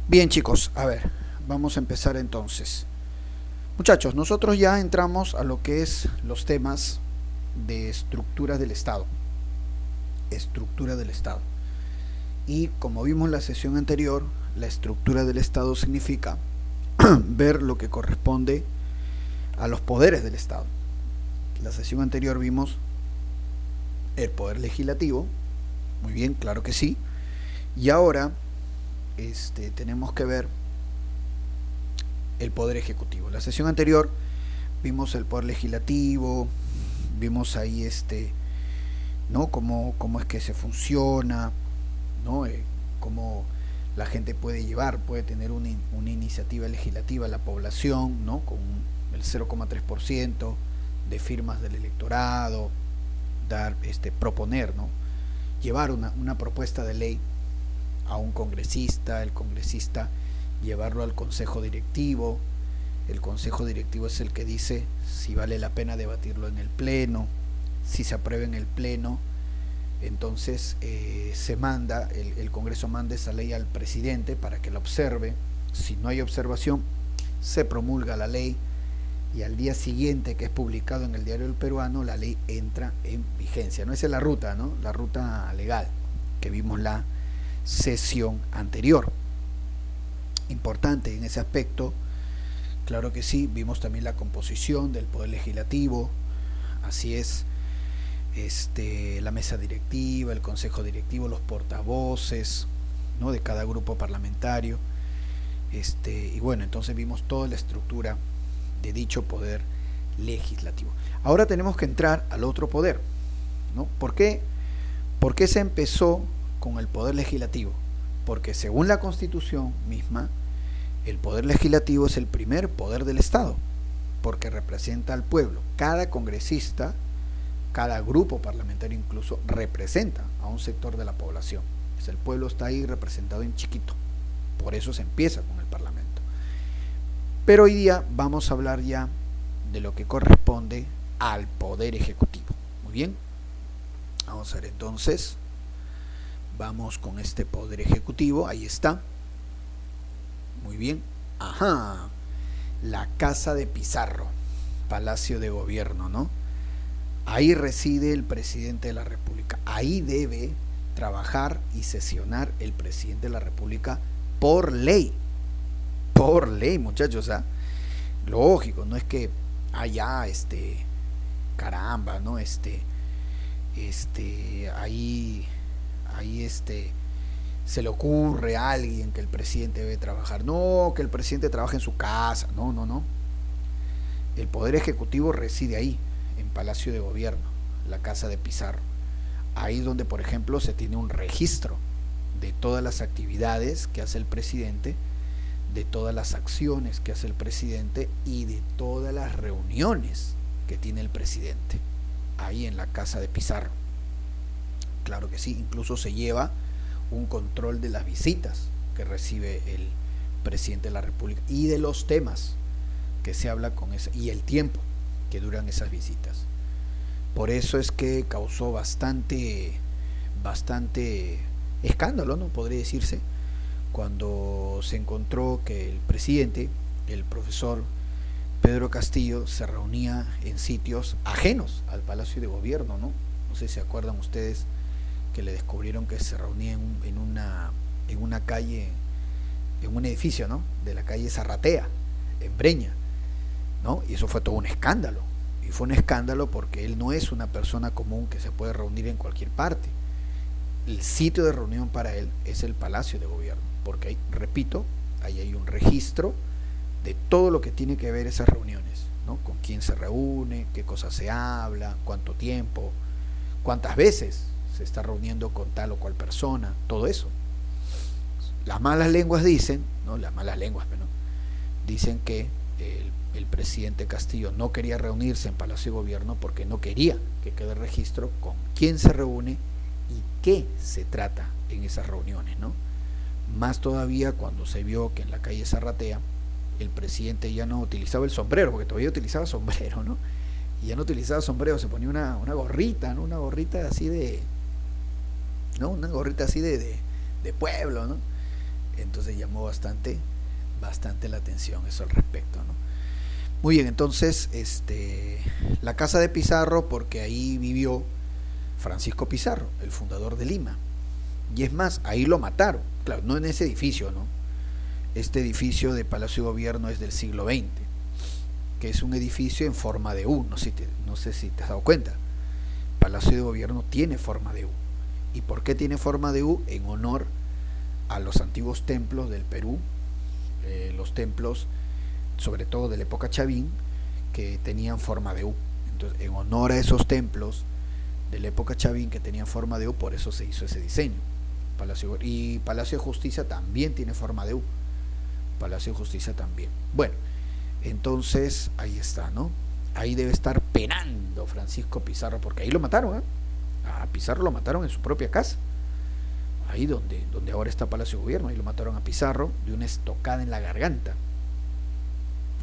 Bien, chicos, a ver, vamos a empezar entonces. Muchachos, nosotros ya entramos a lo que es los temas de estructura del Estado. Estructura del Estado. Y como vimos en la sesión anterior, la estructura del Estado significa ver lo que corresponde a los poderes del Estado. En la sesión anterior vimos el poder legislativo, muy bien, claro que sí. Y ahora tenemos que ver el poder ejecutivo. En la sesión anterior vimos el poder legislativo, vimos ahí ¿no? Cómo es que se funciona, ¿no? Cómo la gente puede tener una iniciativa legislativa, la población, ¿no? Con el 0,3% de firmas del electorado, proponer, ¿no? Llevar una propuesta de ley a un congresista, el congresista llevarlo al consejo directivo, el consejo directivo es el que dice si vale la pena debatirlo en el pleno, si se aprueba en el pleno, entonces el Congreso manda esa ley al presidente para que la observe. Si no hay observación, se promulga la ley y al día siguiente, que es publicado en el Diario del Peruano, la ley entra en vigencia. No, esa es la ruta, ¿no? La ruta legal que vimos la sesión anterior. Importante en ese aspecto, claro que sí. Vimos también la composición del poder legislativo, así es, la mesa directiva, el consejo directivo, los portavoces, ¿no? De cada grupo parlamentario, y bueno, entonces vimos toda la estructura de dicho poder legislativo. Ahora tenemos que entrar al otro poder, ¿no? ¿Por qué se empezó con el poder legislativo? Porque según la Constitución misma, el poder legislativo es el primer poder del Estado, porque representa al pueblo. Cada congresista, cada grupo parlamentario incluso, representa a un sector de la población. El pueblo está ahí representado en chiquito, por eso se empieza con el Parlamento. Pero hoy día vamos a hablar ya de lo que corresponde al poder ejecutivo. Muy bien, vamos a ver entonces. Vamos con este poder ejecutivo, ahí está. Muy bien. Ajá. La Casa de Pizarro, Palacio de Gobierno, ¿no? Ahí reside el presidente de la República. Ahí debe trabajar y sesionar el presidente de la República por ley. Por ley, muchachos, o sea, lógico, no es que allá, caramba, ¿no? Ahí se le ocurre a alguien que el presidente debe trabajar. No, que el presidente trabaje en su casa. No. El poder ejecutivo reside ahí, en Palacio de Gobierno, la Casa de Pizarro. Ahí donde, por ejemplo, se tiene un registro de todas las actividades que hace el presidente, de todas las acciones que hace el presidente y de todas las reuniones que tiene el presidente. Ahí en la Casa de Pizarro. Claro que sí, incluso se lleva un control de las visitas que recibe el presidente de la República y de los temas que se habla y el tiempo que duran esas visitas. Por eso es que causó bastante escándalo, ¿no? Podría decirse, cuando se encontró que el presidente, el profesor Pedro Castillo, se reunía en sitios ajenos al Palacio de Gobierno, ¿no? No sé si se acuerdan ustedes que le descubrieron que se reunía en una calle, en un edificio, ¿no? De la calle Zarratea, en Breña, ¿no? Y eso fue todo un escándalo. Y fue un escándalo porque él no es una persona común que se puede reunir en cualquier parte. El sitio de reunión para él es el Palacio de Gobierno, porque ahí, repito, ahí hay un registro de todo lo que tiene que ver esas reuniones, ¿no? Con quién se reúne, qué cosas se habla, cuánto tiempo, cuántas veces se está reuniendo con tal o cual persona, todo eso. Las malas lenguas dicen, ¿no? Las malas lenguas, ¿no? Dicen que el presidente Castillo no quería reunirse en Palacio de Gobierno porque no quería que quede registro con quién se reúne y qué se trata en esas reuniones, ¿no? Más todavía cuando se vio que en la calle Zarratea el presidente ya no utilizaba el sombrero, porque todavía utilizaba sombrero, ¿no? Y ya no utilizaba sombrero, se ponía una gorrita, ¿no? Una gorrita así de, ¿no? Una gorrita así de pueblo, ¿no? Entonces llamó bastante la atención eso al respecto, ¿no? Muy bien, entonces la casa de Pizarro, porque ahí vivió Francisco Pizarro, el fundador de Lima. Y es más, ahí lo mataron. Claro, no en ese edificio, ¿no? Este edificio de Palacio de Gobierno es del siglo XX, que es un edificio en forma de U. No sé si te has dado cuenta. Palacio de Gobierno tiene forma de U. ¿Y por qué tiene forma de U? En honor a los antiguos templos del Perú, los templos, sobre todo de la época Chavín, que tenían forma de U. Entonces, en honor a esos templos de la época Chavín que tenían forma de U, por eso se hizo ese diseño. Y Palacio de Justicia también tiene forma de U. Palacio de Justicia también. Bueno, entonces ahí está, ¿no? Ahí debe estar penando Francisco Pizarro, porque ahí lo mataron, ¿eh? A Pizarro lo mataron en su propia casa. Ahí donde ahora está Palacio de Gobierno, ahí lo mataron a Pizarro de una estocada en la garganta.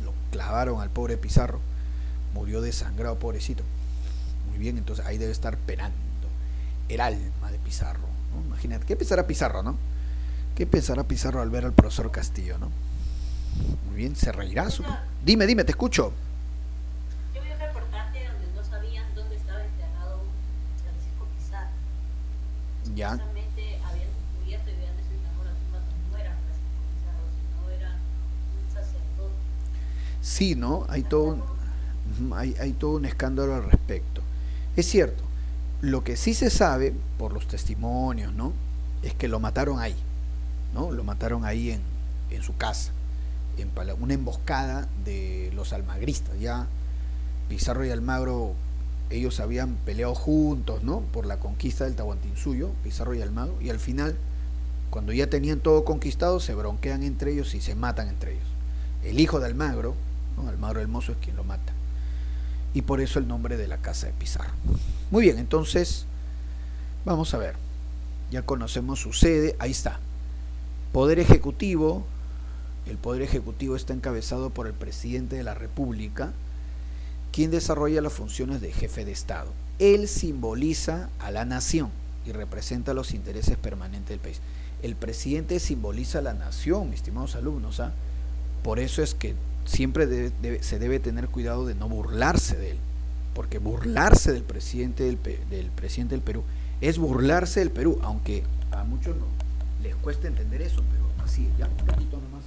Lo clavaron al pobre Pizarro. Murió desangrado, pobrecito. Muy bien, entonces ahí debe estar penando el alma de Pizarro, ¿no? Imagínate, ¿qué pensará Pizarro, no? ¿Qué pensará Pizarro al ver al profesor Castillo, no? Muy bien, se reirá. Dime, te escucho. Yo vi un reportaje donde no sabían dónde estaba enterrado Francisco Pizarro. Ya. Supuestamente habían descubierto y habían desentramado la tumba que no era Francisco Pizarro, sino era un sacerdote. Sí, ¿no? Hay todo un escándalo al respecto. Es cierto, lo que sí se sabe por los testimonios, ¿no? Es que lo mataron ahí, ¿no? Lo mataron ahí en su casa, en una emboscada de los almagristas. Ya Pizarro y Almagro, ellos habían peleado juntos, ¿no? Por la conquista del Tahuantinsuyo, Pizarro y Almagro, y al final, cuando ya tenían todo conquistado, se bronquean entre ellos y se matan entre ellos. El hijo de Almagro, ¿no? Almagro el Mozo, es quien lo mata. Y por eso el nombre de la casa de Pizarro. Muy bien, entonces vamos a ver. Ya conocemos su sede, ahí está. Poder Ejecutivo. El Poder Ejecutivo está encabezado por el Presidente de la República, quien desarrolla las funciones de jefe de Estado. Él simboliza a la nación y representa los intereses permanentes del país. El presidente simboliza a la nación, mis estimados alumnos, ¿ah? Por eso es que siempre se debe tener cuidado de no burlarse de él, porque burlarse del presidente del Perú es burlarse del Perú, aunque a muchos no les cuesta entender eso, pero así, ya, un poquito nomás.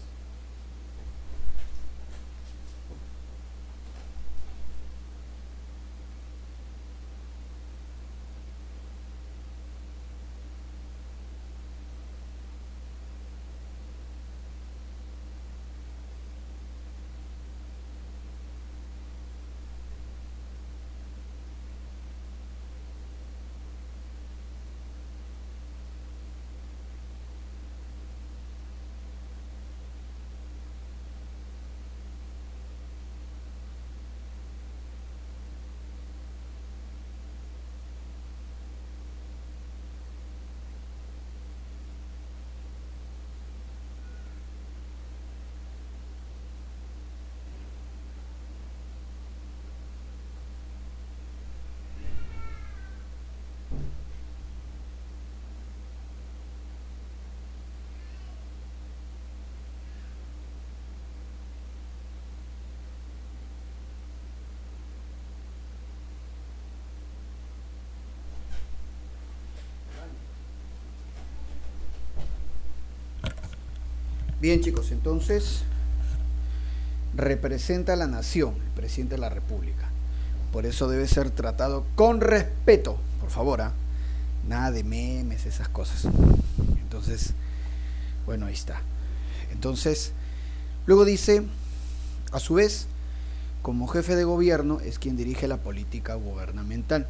Bien, chicos, entonces representa a la nación, el presidente de la República. Por eso debe ser tratado con respeto, por favor, ¿eh? Nada de memes, esas cosas. Entonces, bueno, ahí está. Entonces, luego dice, a su vez, como jefe de gobierno es quien dirige la política gubernamental,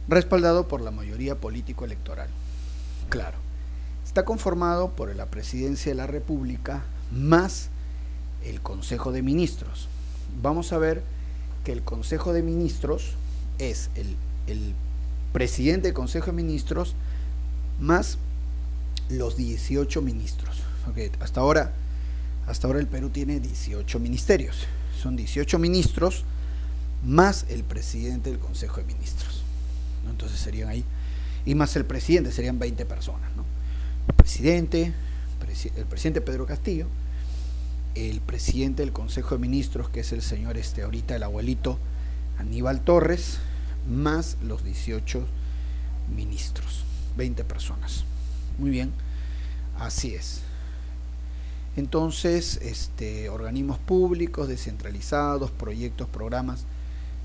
respaldado por la mayoría político-electoral. Claro, está conformado por la Presidencia de la República más el Consejo de Ministros. Vamos a ver que el Consejo de Ministros es el presidente del Consejo de Ministros más los 18 ministros. Okay, hasta ahora el Perú tiene 18 ministerios. Son 18 ministros más el presidente del Consejo de Ministros, ¿no? Entonces serían ahí, y más el presidente, serían 20 personas, ¿no? Presidente, el presidente Pedro Castillo, el presidente del Consejo de Ministros, que es el señor ahorita el abuelito Aníbal Torres, más los 18 ministros, 20 personas. Muy bien, así es. Entonces, organismos públicos, descentralizados, proyectos, programas,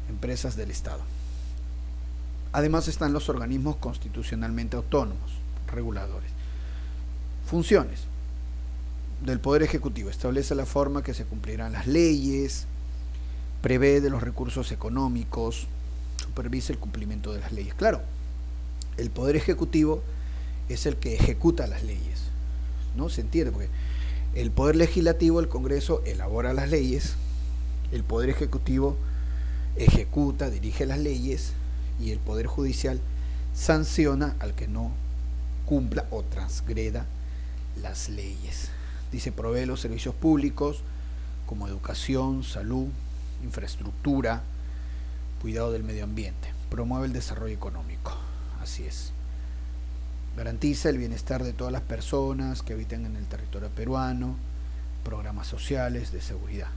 empresas del Estado. Además están los organismos constitucionalmente autónomos, reguladores. Funciones del Poder Ejecutivo: establece la forma que se cumplirán las leyes, prevé de los recursos económicos, supervisa el cumplimiento de las leyes. Claro, el Poder Ejecutivo es el que ejecuta las leyes, ¿no? Se entiende, porque el Poder Legislativo, el Congreso, elabora las leyes, el Poder Ejecutivo ejecuta, dirige las leyes, y el Poder Judicial sanciona al que no cumpla o transgreda las leyes. Dice, provee los servicios públicos como educación, salud, infraestructura, cuidado del medio ambiente, promueve el desarrollo económico, así es. Garantiza el bienestar de todas las personas que habitan en el territorio peruano, programas sociales de seguridad.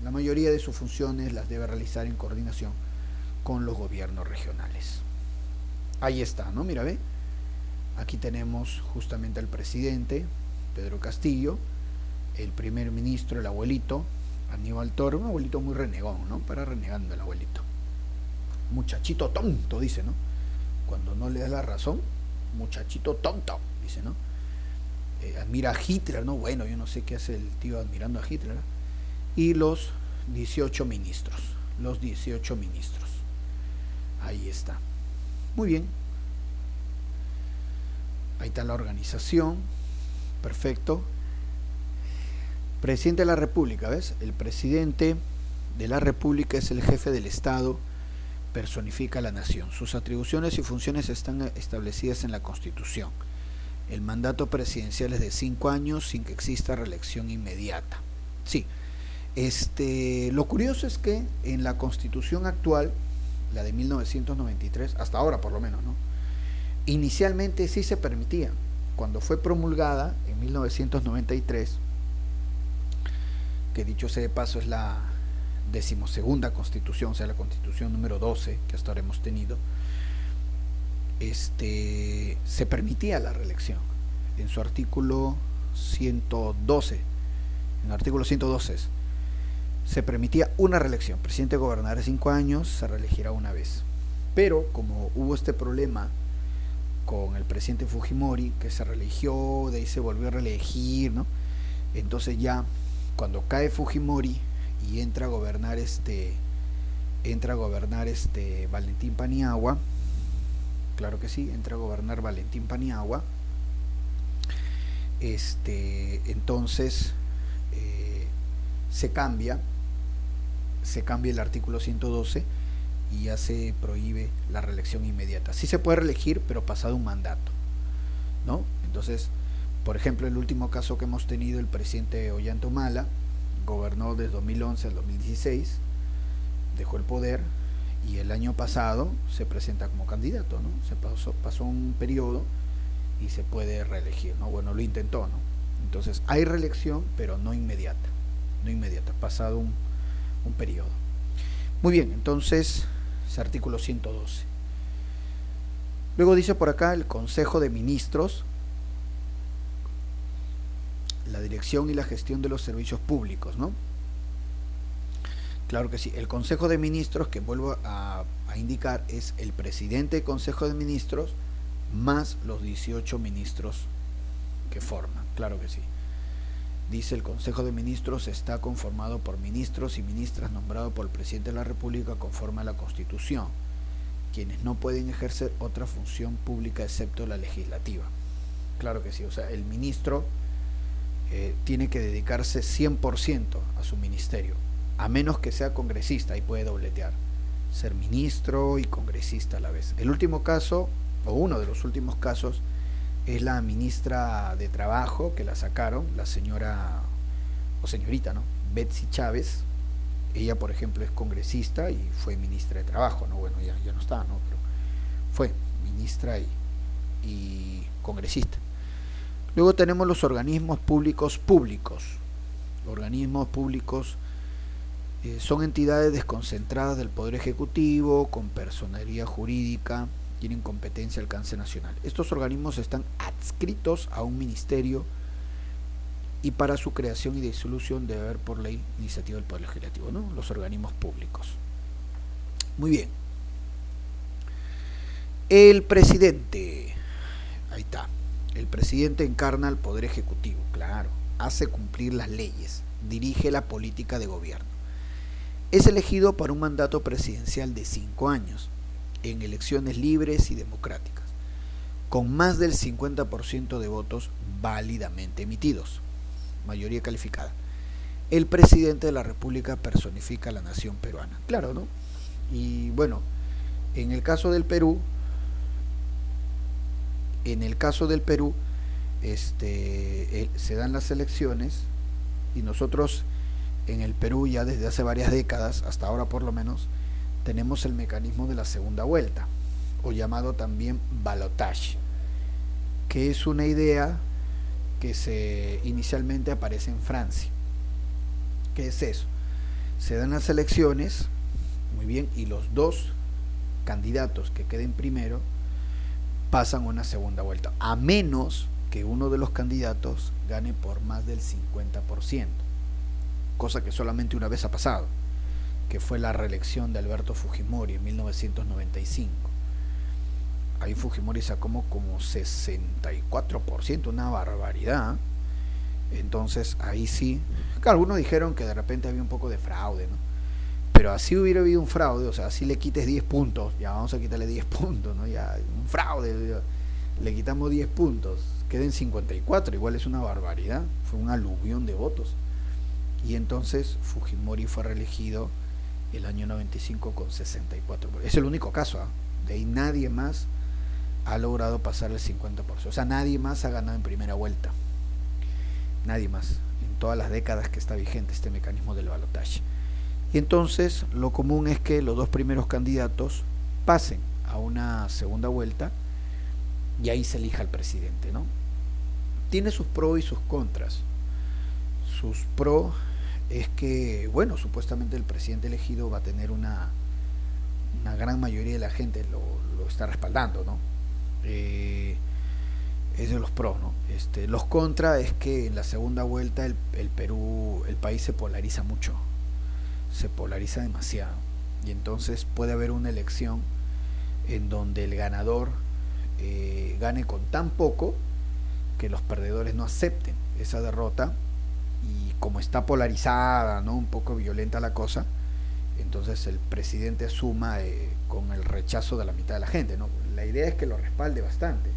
La mayoría de sus funciones las debe realizar en coordinación con los gobiernos regionales. Ahí está, ¿no? Mira, ve. Aquí tenemos justamente al presidente, Pedro Castillo, el primer ministro, el abuelito, Aníbal Torres, un abuelito muy renegón, ¿no? Para renegando el abuelito. Muchachito tonto, dice, ¿no? Cuando no le das la razón, muchachito tonto, dice, ¿no? Admira a Hitler, ¿no? Bueno, yo no sé qué hace el tío admirando a Hitler, ¿no? Y los 18 ministros, ahí está. Muy bien. Ahí está la organización, perfecto. Presidente de la República, ¿ves? El presidente de la República es el jefe del Estado, personifica a la nación. Sus atribuciones y funciones están establecidas en la Constitución. El mandato presidencial es de 5 años sin que exista reelección inmediata. Sí, lo curioso es que en la Constitución actual, la de 1993, hasta ahora por lo menos, ¿no? Inicialmente sí se permitía. Cuando fue promulgada en 1993, que dicho sea de paso es la 12ª Constitución, o sea, la Constitución número 12 que hasta ahora hemos tenido, se permitía la reelección. En su artículo 112, en el artículo 112 se permitía una reelección. El presidente gobernará 5 años, se reelegirá una vez. Pero como hubo este problema con el presidente Fujimori, que se reeligió, de ahí se volvió a reelegir, ¿no? Entonces ya cuando cae Fujimori y entra a gobernar Valentín Paniagua, claro que sí, entra a gobernar Valentín Paniagua, entonces se cambia el artículo 112 y ya se prohíbe la reelección inmediata. Sí se puede reelegir, pero pasado un mandato, ¿no? Entonces, por ejemplo, el último caso que hemos tenido, el presidente Ollanta Humala gobernó desde 2011 al 2016, dejó el poder y el año pasado se presenta como candidato, ¿no? Pasó un periodo y se puede reelegir, ¿no? Bueno, lo intentó, ¿no? Entonces hay reelección, pero no inmediata, pasado un periodo. Muy bien, entonces ese artículo 112. Luego dice por acá el Consejo de Ministros, la dirección y la gestión de los servicios públicos, ¿no? Claro que sí, el Consejo de Ministros, que vuelvo a indicar, es el presidente del Consejo de Ministros más los 18 ministros que forman, claro que sí. Dice, el Consejo de Ministros está conformado por ministros y ministras nombrados por el presidente de la República conforme a la Constitución, quienes no pueden ejercer otra función pública excepto la legislativa. Claro que sí, o sea, el ministro tiene que dedicarse 100% a su ministerio, a menos que sea congresista, y puede dobletear, ser ministro y congresista a la vez. El último caso, o uno de los últimos casos, es la ministra de Trabajo, que la sacaron, la señora, o señorita, ¿no? Betsy Chávez. Ella, por ejemplo, es congresista y fue ministra de Trabajo, ¿no? Bueno, ya no está, ¿no? Pero fue ministra y congresista. Luego tenemos los organismos públicos públicos. Organismos públicos son entidades desconcentradas del Poder Ejecutivo, con personería jurídica, tienen competencia de alcance nacional. Estos organismos están adscritos a un ministerio y para su creación y disolución debe haber por ley iniciativa del Poder Legislativo, ¿no? Los organismos públicos. Muy bien. El presidente, ahí está. El presidente encarna al Poder Ejecutivo, claro, hace cumplir las leyes, dirige la política de gobierno. Es elegido para un mandato presidencial de 5 años, en elecciones libres y democráticas, con más del 50% de votos válidamente emitidos, mayoría calificada. El presidente de la República personifica a la nación peruana, claro, ¿no? Y bueno, en el caso del Perú, se dan las elecciones y nosotros en el Perú ya desde hace varias décadas, hasta ahora por lo menos, tenemos el mecanismo de la segunda vuelta, o llamado también balotage, que es una idea que inicialmente aparece en Francia. ¿Qué es eso? Se dan las elecciones, muy bien, y los dos candidatos que queden primero pasan una segunda vuelta, a menos que uno de los candidatos gane por más del 50%, cosa que solamente una vez ha pasado, que fue la reelección de Alberto Fujimori en 1995. Ahí Fujimori sacó como 64%, una barbaridad. Entonces ahí sí, claro, algunos dijeron que de repente había un poco de fraude, ¿no? Pero así hubiera habido un fraude, o sea, así le quites 10 puntos, ya vamos a quitarle 10 puntos, ¿no? Ya, un fraude, le quitamos 10 puntos, queden 54, igual es una barbaridad, fue un aluvión de votos. Y entonces Fujimori fue reelegido el año 95 con 64%. Es el único caso, ¿eh? De ahí nadie más ha logrado pasar el 50%, o sea, nadie más ha ganado en primera vuelta, nadie más, en todas las décadas que está vigente este mecanismo del balotaje. Y entonces lo común es que los dos primeros candidatos pasen a una segunda vuelta y ahí se elija al presidente, ¿no? Tiene sus pros y sus contras. Sus pros es que, bueno, supuestamente el presidente elegido va a tener una gran mayoría de la gente lo está respaldando, ¿no? Es de los pros, ¿no? Los contras es que en la segunda vuelta el Perú, el país se polariza mucho, se polariza demasiado, y entonces puede haber una elección en donde el ganador gane con tan poco que los perdedores no acepten esa derrota, y como está polarizada, ¿no?, un poco violenta la cosa, entonces el presidente asuma con el rechazo de la mitad de la gente, ¿no? La idea es que lo respalde bastante,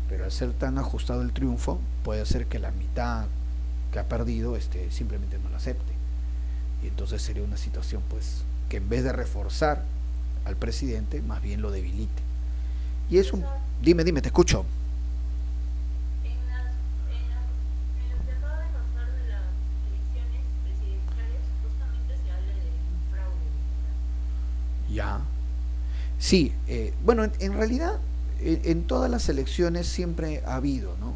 pero al ser tan ajustado el triunfo puede hacer que la mitad que ha perdido simplemente no lo acepte, y entonces sería una situación pues que en vez de reforzar al presidente más bien lo debilite. Y es un... Dime, te escucho. En lo que acaba de pasar de las elecciones presidenciales, justamente se habla de un fraude. Ya. Sí, bueno, en realidad en todas las elecciones siempre ha habido, ¿no?,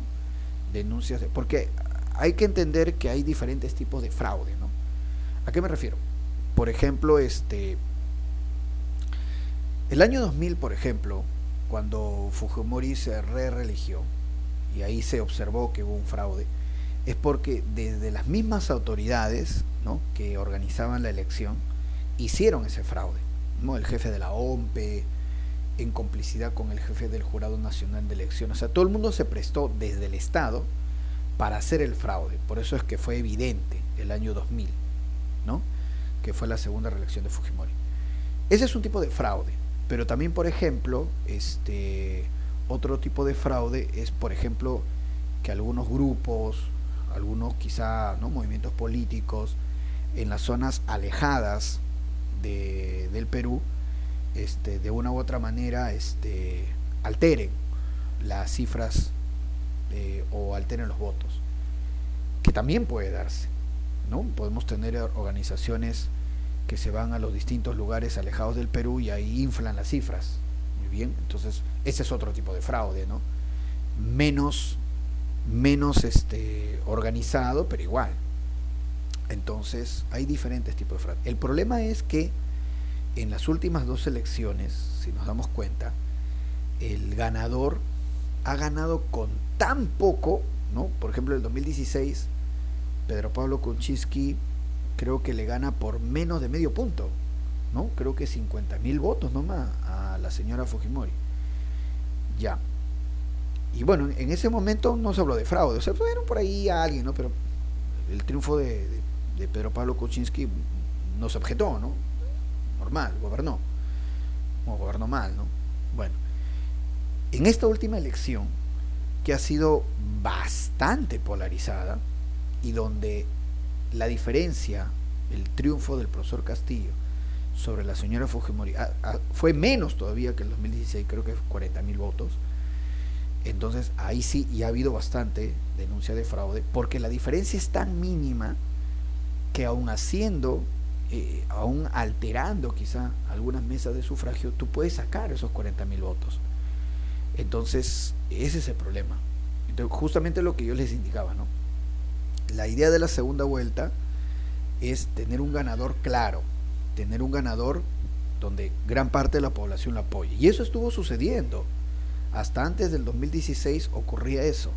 denuncias, porque hay que entender que hay diferentes tipos de fraude, ¿no? ¿A qué me refiero? Por ejemplo, el año 2000, por ejemplo, cuando Fujimori se reeligió y ahí se observó que hubo un fraude, es porque desde las mismas autoridades, ¿no?, que organizaban la elección hicieron ese fraude, ¿no? El jefe de la OMPE, en complicidad con el jefe del Jurado Nacional de Elecciones, o sea, todo el mundo se prestó desde el Estado para hacer el fraude. Por eso es que fue evidente el año 2000, ¿no?, que fue la segunda reelección de Fujimori. Ese es un tipo de fraude, pero también, por ejemplo, otro tipo de fraude es, por ejemplo, que algunos grupos, algunos quizá, ¿no?, movimientos políticos en las zonas alejadas del Perú, de una u otra manera alteren las cifras o alteren los votos, que también puede darse, ¿no? Podemos tener organizaciones que se van a los distintos lugares alejados del Perú y ahí inflan las cifras. Muy bien, entonces ese es otro tipo de fraude, ¿no? Menos menos organizado, pero igual. Entonces hay diferentes tipos de fraude. El problema es que en las últimas dos elecciones, si nos damos cuenta, el ganador ha ganado con tan poco, ¿no? Por ejemplo, en el 2016, Pedro Pablo Kuczynski creo que le gana por menos de medio punto, ¿no? Creo que 50.000 votos nomás a la señora Fujimori. Ya. Y bueno, en ese momento no se habló de fraude, o sea, fueron por ahí a alguien, ¿no? Pero el triunfo de Pedro Pablo Kuczynski no se objetó, ¿no? Normal, gobernó. O gobernó mal, ¿no? Bueno, en esta última elección, que ha sido bastante polarizada, y donde la diferencia, el triunfo del profesor Castillo sobre la señora Fujimori fue menos todavía que el 2016, creo que 40.000 votos. Entonces ahí sí, y ha habido bastante denuncia de fraude, porque la diferencia es tan mínima que aún haciendo, aún alterando quizá algunas mesas de sufragio, tú puedes sacar esos 40.000 votos. Entonces ese es el problema. Entonces, justamente lo que yo les indicaba, ¿no? La idea de la segunda vuelta es tener un ganador claro, tener un ganador donde gran parte de la población lo apoye. Y eso estuvo sucediendo. Hasta antes del 2016 ocurría eso.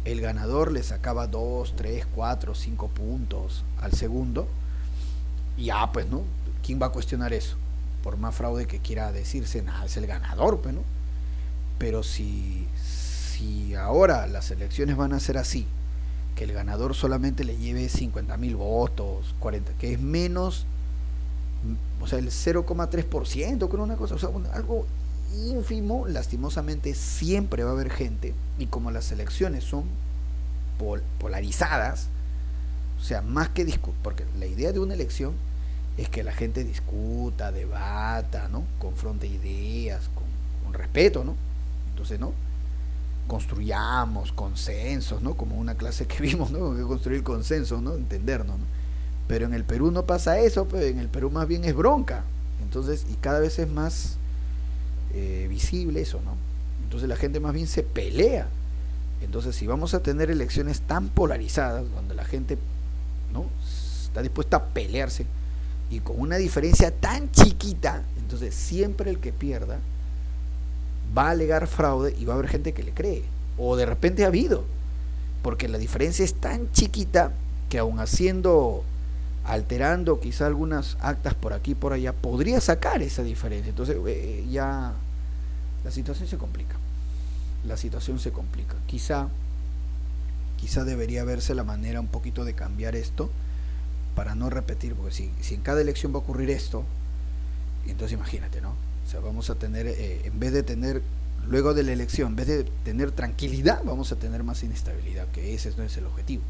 El ganador le sacaba 2, 3, 4, 5 puntos al segundo. Y pues no, ¿quién va a cuestionar eso? Por más fraude que quiera decirse, nada, es el ganador, pues no. Pero si ahora las elecciones van a ser así, que el ganador solamente le lleve 50.000 votos, 40, que es menos, o sea, el 0,3%, creo, una cosa, o sea, algo ínfimo, lastimosamente siempre va a haber gente, y como las elecciones son polarizadas, o sea, más que discutir, porque la idea de una elección es que la gente discuta, debata, ¿no? Confronte ideas, con respeto, ¿no? Entonces, ¿no? Construyamos consensos, ¿no? Como una clase que vimos, ¿no? Que construir consensos, ¿no? Entendernos, ¿no? Pero en el Perú no pasa eso, pues en el Perú más bien es bronca. Entonces, y cada vez es más visible eso, ¿no? Entonces la gente más bien se pelea. Entonces, si vamos a tener elecciones tan polarizadas, donde la gente, ¿no? Está dispuesta a pelearse y con una diferencia tan chiquita, entonces siempre el que pierda va a alegar fraude y va a haber gente que le cree, o de repente ha habido, porque la diferencia es tan chiquita que aun haciendo, alterando quizá algunas actas por aquí y por allá, podría sacar esa diferencia. Entonces ya la situación se complica, quizá debería verse la manera un poquito de cambiar esto para no repetir, porque si en cada elección va a ocurrir esto, entonces imagínate, ¿no? O sea, vamos a tener, en vez de tener, luego de la elección, en vez de tener tranquilidad, vamos a tener más inestabilidad, que ese no es el objetivo.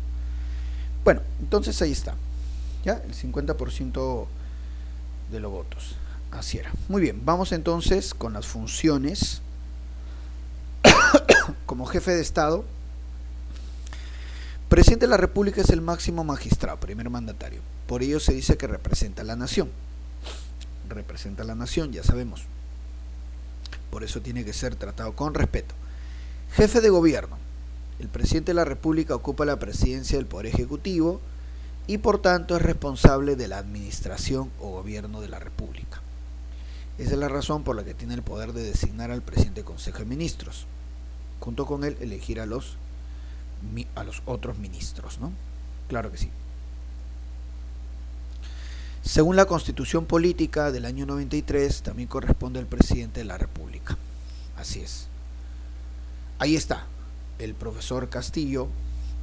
Bueno, entonces ahí está, ya, el 50% de los votos, así era. Muy bien, vamos entonces con las funciones. Como jefe de Estado, presidente de la República es el máximo magistrado, primer mandatario. Por ello se dice que representa a la nación. Representa a la nación, ya sabemos. Por eso tiene que ser tratado con respeto. Jefe de gobierno. El presidente de la República ocupa la presidencia del Poder Ejecutivo y por tanto es responsable de la administración o gobierno de la República. Esa es la razón por la que tiene el poder de designar al presidente del Consejo de Ministros. Junto con él elegir a los otros ministros, ¿no? Claro que sí. Según la Constitución Política del año 93, también corresponde al presidente de la República. Así es. Ahí está, el profesor Castillo,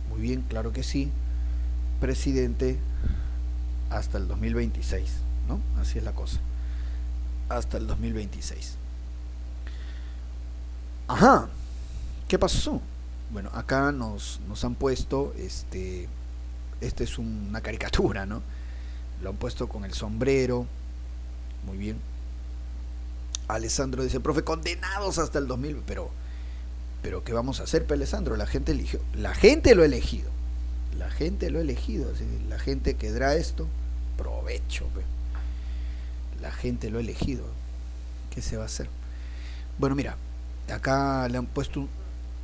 muy bien, claro que sí, presidente hasta el 2026, ¿no? Así es la cosa. Hasta el 2026. Ajá, ¿qué pasó? Bueno, acá nos han puesto, este es una caricatura, ¿no? Lo han puesto con el sombrero, muy bien. Alessandro dice, profe, condenados hasta el 2000, pero ¿qué vamos a hacer, Alessandro? La gente eligió, la gente lo ha elegido, así, la gente que dará esto, provecho, la gente lo ha elegido, ¿qué se va a hacer? Bueno, mira, acá le han puesto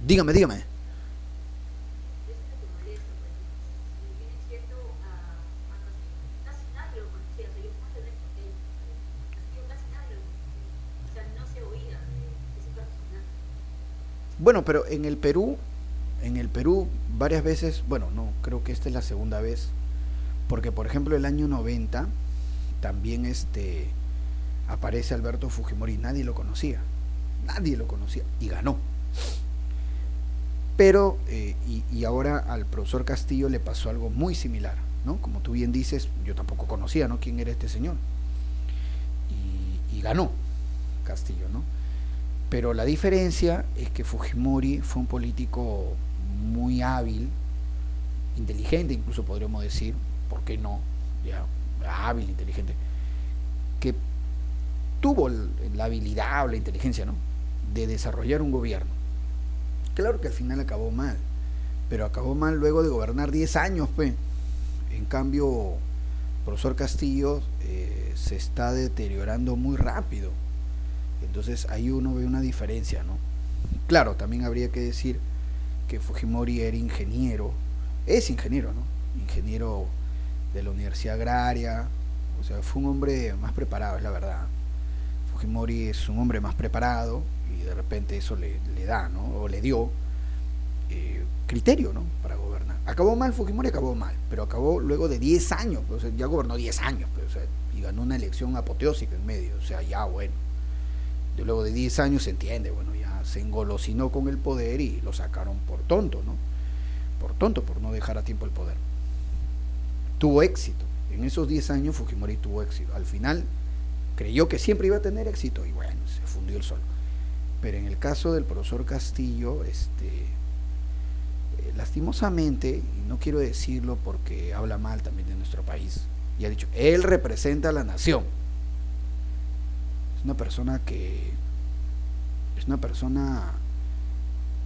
dígame. conocía, o sea, yo puedo tener Castillo casi nadie lo conocía, o sea, no se oía de ese personaje. Bueno, pero en el Perú varias veces, bueno, no, creo que esta es la segunda vez, porque por ejemplo el año 90 también aparece Alberto Fujimori, nadie lo conocía y ganó. Pero, y ahora al profesor Castillo le pasó algo muy similar, ¿no? Como tú bien dices, yo tampoco conocía, ¿no?, quién era este señor. Y ganó Castillo, ¿no? Pero la diferencia es que Fujimori fue un político muy hábil, inteligente incluso podríamos decir, ¿por qué no? Ya, hábil, inteligente, que tuvo la habilidad o la inteligencia, ¿no?, de desarrollar un gobierno. Claro que al final acabó mal, pero acabó mal luego de gobernar 10 años, pues. En cambio, profesor Castillo se está deteriorando muy rápido. Entonces ahí uno ve una diferencia, ¿no? Claro, también habría que decir que Fujimori era ingeniero, es ingeniero, ¿no? Ingeniero de la Universidad Agraria, o sea, fue un hombre más preparado, es la verdad. Fujimori es un hombre más preparado y de repente eso le da, ¿no? O le dio criterio, ¿no?, para gobernar. Acabó mal Fujimori, acabó mal, pero acabó luego de 10 años, o sea, ya gobernó 10 años, pues, o sea, y ganó una elección apoteósica en medio, o sea, ya bueno. Luego de 10 años se entiende, bueno, ya se engolosinó con el poder y lo sacaron por tonto, ¿no? Por tonto, por no dejar a tiempo el poder. Tuvo éxito. En esos 10 años Fujimori tuvo éxito. Al final creyó que siempre iba a tener éxito y bueno, se fundió el sol. Pero en el caso del profesor Castillo, lastimosamente, y no quiero decirlo porque habla mal también de nuestro país, y ha dicho, él representa a la nación. Es una persona que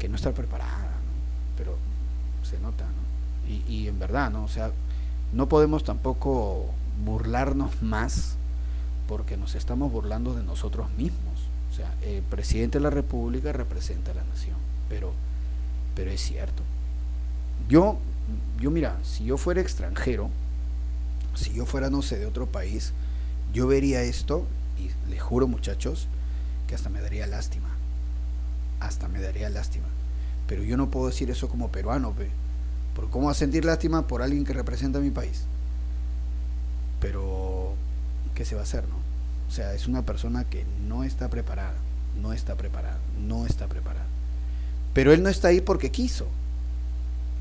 no está preparada, ¿no?, pero se nota, ¿no? Y en verdad, ¿no? O sea, no podemos tampoco burlarnos más porque nos estamos burlando de nosotros mismos. O sea, el presidente de la República representa a la nación, pero es cierto. Yo mira, si yo fuera extranjero, si yo fuera, no sé, de otro país, yo vería esto y les juro, muchachos, que hasta me daría lástima. Pero yo no puedo decir eso como peruano, porque ¿cómo va a sentir lástima por alguien que representa a mi país? Pero ¿qué se va a hacer, no? O sea, es una persona que no está preparada. Pero él no está ahí porque quiso.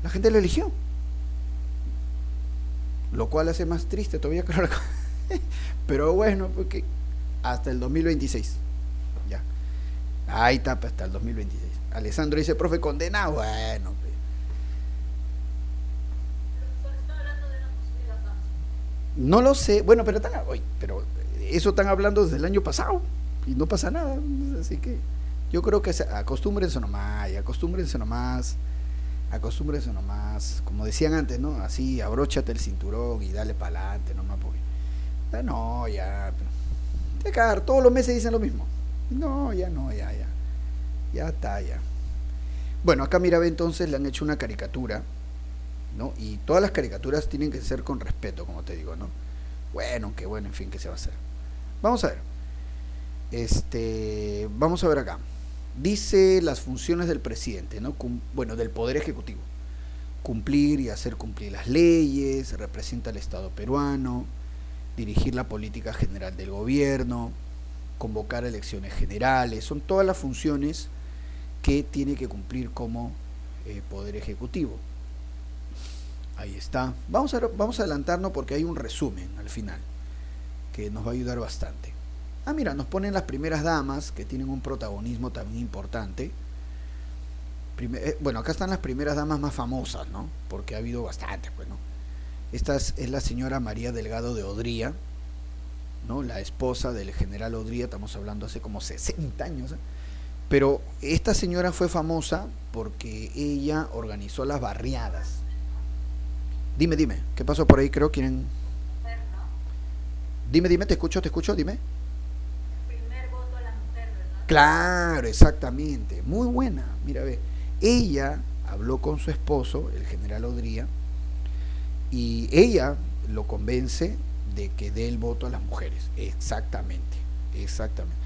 La gente lo eligió. Lo cual hace más triste todavía, claro. Pero bueno, porque hasta el 2026. Ya. Ahí está, hasta el 2026. Alessandro dice, profe, condenado. Bueno, Está hablando de una posible vacancia. no lo sé. Bueno, pero eso están hablando desde el año pasado y no pasa nada. Así que yo creo que acostúmbrense nomás. Como decían antes, ¿no? Así, abróchate el cinturón y dale para adelante nomás, porque no, ya todos los meses dicen lo mismo. No, ya está. Bueno, acá mira, ve, entonces le han hecho una caricatura, ¿no? Y todas las caricaturas tienen que ser con respeto, como te digo, ¿no? Bueno, en fin, ¿qué se va a hacer? Vamos a ver. Vamos a ver acá. Dice las funciones del presidente, ¿no? Del Poder Ejecutivo. Cumplir y hacer cumplir las leyes, representa al Estado peruano, dirigir la política general del gobierno, convocar elecciones generales, son todas las funciones que tiene que cumplir como Poder Ejecutivo. Ahí está. Vamos a adelantarnos porque hay un resumen al final que nos va a ayudar bastante. Mira, nos ponen las primeras damas que tienen un protagonismo también importante. Bueno, acá están las primeras damas más famosas, ¿no? Porque ha habido bastantes, pues, ¿no? Esta es la señora María Delgado de Odría, ¿no? La esposa del general Odría, estamos hablando hace como 60 años, ¿eh? Pero esta señora fue famosa porque ella organizó las barriadas. Dime, ¿qué pasó por ahí? Creo que quieren... Dime, te escucho, dime. Primer voto a la mujer, ¿verdad? Claro, exactamente, muy buena. Mira, ve, ella habló con su esposo, el general Odría, y ella lo convence de que dé el voto a las mujeres. Exactamente, exactamente.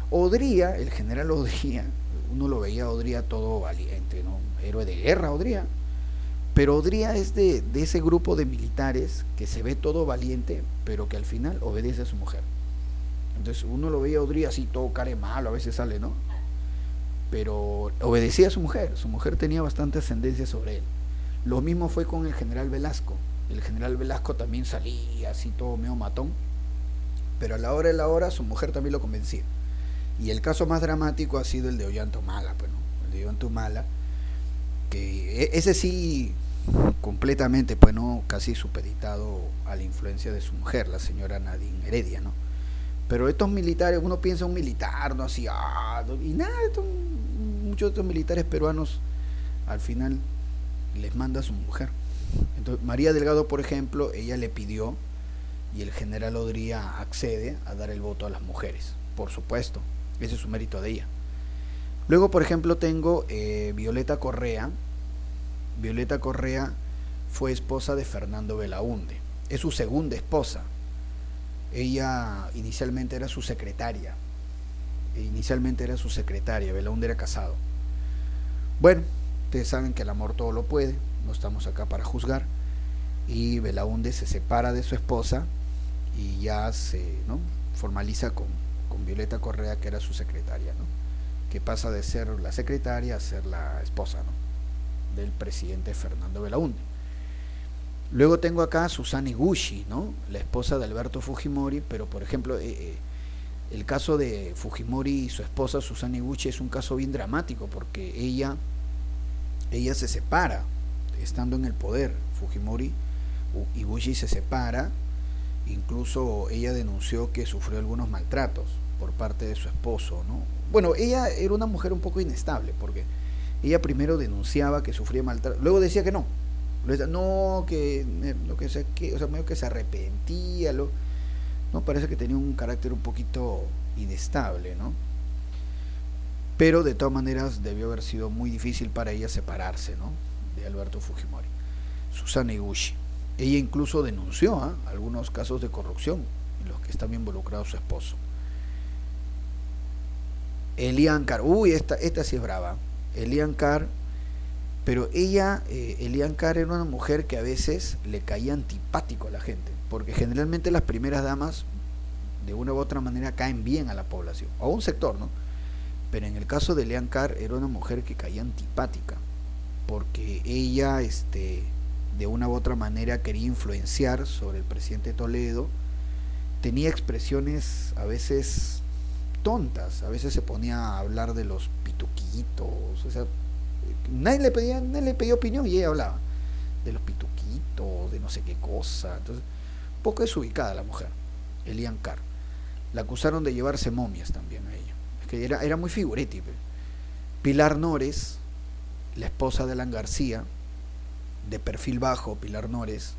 Odría, el general Odría, uno lo veía a Odría todo valiente, ¿no? Héroe de guerra, Odría. Pero Odría es de ese grupo de militares que se ve todo valiente, pero que al final obedece a su mujer. Entonces uno lo veía a Odría así todo care malo, a veces sale, ¿no? Pero obedecía a su mujer tenía bastante ascendencia sobre él. Lo mismo fue con el general Velasco. El general Velasco también salía así todo medio matón, pero a la hora de la hora su mujer también lo convencía. Y el caso más dramático ha sido el de Ollantumala, pues, ¿no? El de Ollantumala, que ese sí completamente, pues, no, casi supeditado a la influencia de su mujer, la señora Nadine Heredia, ¿no? Pero estos militares, uno piensa un militar, no así, y nada, muchos de estos militares peruanos al final les manda a su mujer. Entonces María Delgado, por ejemplo, ella le pidió y el general Odría accede a dar el voto a las mujeres, por supuesto, ese es su mérito de ella. Luego, por ejemplo, tengo Violeta Correa. Violeta Correa fue esposa de Fernando Belaúnde, es su segunda esposa. Ella inicialmente era su secretaria, Belaúnde era casado. Bueno, ustedes saben que el amor todo lo puede, no estamos acá para juzgar, y Belaúnde se separa de su esposa y ya se, ¿no?, formaliza con Violeta Correa, que era su secretaria, ¿no?, que pasa de ser la secretaria a ser la esposa, ¿no?, del presidente Fernando Belaúnde. Luego tengo acá a Susana Iguchi, ¿no?, la esposa de Alberto Fujimori, pero por ejemplo el caso de Fujimori y su esposa Susana Iguchi es un caso bien dramático, porque ella se separa estando en el poder. Fujimori, Iguchi se separa, incluso ella denunció que sufrió algunos maltratos por parte de su esposo, ¿no? Bueno, ella era una mujer un poco inestable, porque ella primero denunciaba que sufría maltrato, luego decía que no, o sea, medio que se arrepentía, no, parece que tenía un carácter un poquito inestable, ¿no? Pero de todas maneras debió haber sido muy difícil para ella separarse, ¿no?, de Alberto Fujimori. Susana Iguchi, ella incluso denunció algunos casos de corrupción en los que estaba involucrado su esposo. Elian Carr, esta sí es brava. Elian Carr, pero ella, Elian Carr era una mujer que a veces le caía antipático a la gente, porque generalmente las primeras damas de una u otra manera caen bien a la población, o a un sector, ¿no? Pero en el caso de Elian Carr era una mujer que caía antipática, porque ella de una u otra manera quería influenciar sobre el presidente Toledo, tenía expresiones a veces tontas, a veces se ponía a hablar de los pituquitos, o sea, nadie le pedía opinión y ella hablaba de los pituquitos, de no sé qué cosa. Entonces, poco desubicada la mujer, Elian Carr. La acusaron de llevarse momias también a ella, es que era muy figuretti. Pilar Nores, la esposa de Alan García, de perfil bajo, Pilar Nores,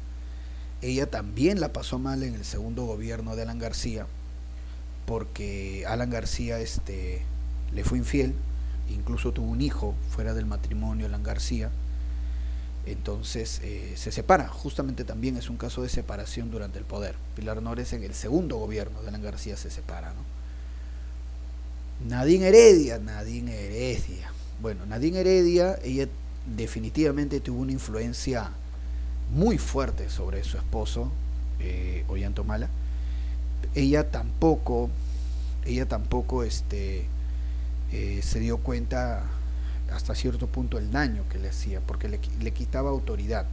ella también la pasó mal en el segundo gobierno de Alan García, porque Alan García le fue infiel, incluso tuvo un hijo fuera del matrimonio, Alan García. Entonces se separa, justamente también es un caso de separación durante el poder. Pilar Nores en el segundo gobierno de Alan García se separa, ¿no? Nadine Heredia. Bueno, Nadine Heredia, ella definitivamente tuvo una influencia muy fuerte sobre su esposo, Ollantumala. Ella tampoco se dio cuenta hasta cierto punto el daño que le hacía, porque le quitaba autoridad.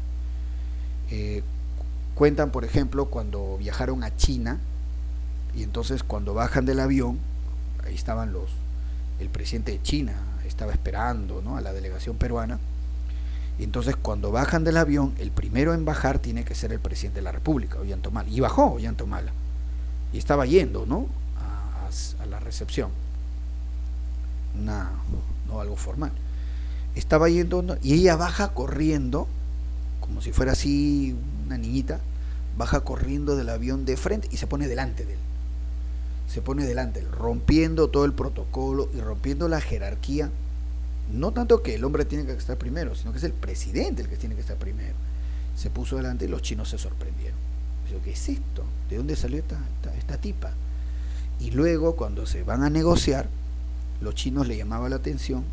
Cuentan, por ejemplo, cuando viajaron a China, y entonces cuando bajan del avión, ahí estaban el presidente de China estaba esperando, ¿no?, a la delegación peruana. Y entonces cuando bajan del avión, el primero en bajar tiene que ser el presidente de la República, Ollantumala, y bajó Ollantumala y estaba yendo, ¿no?, a la recepción, no algo formal, estaba yendo, y ella baja corriendo como si fuera así una niñita, baja corriendo del avión de frente y se pone delante de él, rompiendo todo el protocolo y rompiendo la jerarquía. No tanto que el hombre tiene que estar primero, sino que es el presidente el que tiene que estar primero. Se puso delante y los chinos se sorprendieron. Digo, ¿qué es esto? ¿De dónde salió esta tipa? Y luego, cuando se van a negociar, los chinos le llamaba la atención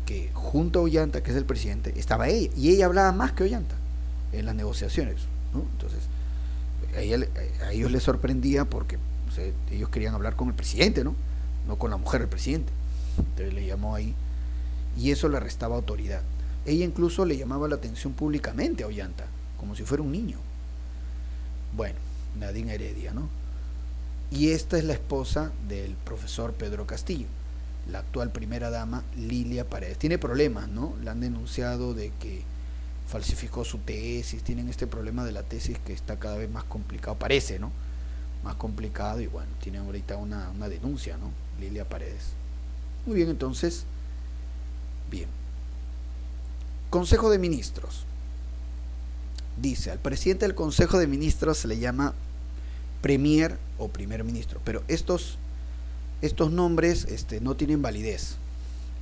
que junto a Ollanta, que es el presidente, estaba ella, y ella hablaba más que Ollanta en las negociaciones, ¿no? Entonces, a ellos les sorprendía porque, o sea, ellos querían hablar con el presidente, ¿no? No con la mujer del presidente. Entonces le llamó ahí, y eso le restaba autoridad. Ella incluso le llamaba la atención públicamente a Ollanta, como si fuera un niño. Bueno, Nadine Heredia, ¿no? Y esta es la esposa del profesor Pedro Castillo, la actual primera dama Lilia Paredes. Tiene problemas, ¿no? La han denunciado de que falsificó su tesis, tienen este problema de la tesis que está cada vez más complicado, parece, ¿no? Más complicado, y bueno, tienen ahorita una denuncia, ¿no? Lilia Paredes. Muy bien, entonces, bien. Consejo de Ministros. Dice, al presidente del Consejo de Ministros se le llama Premier o Primer Ministro, pero estos nombres no tienen validez.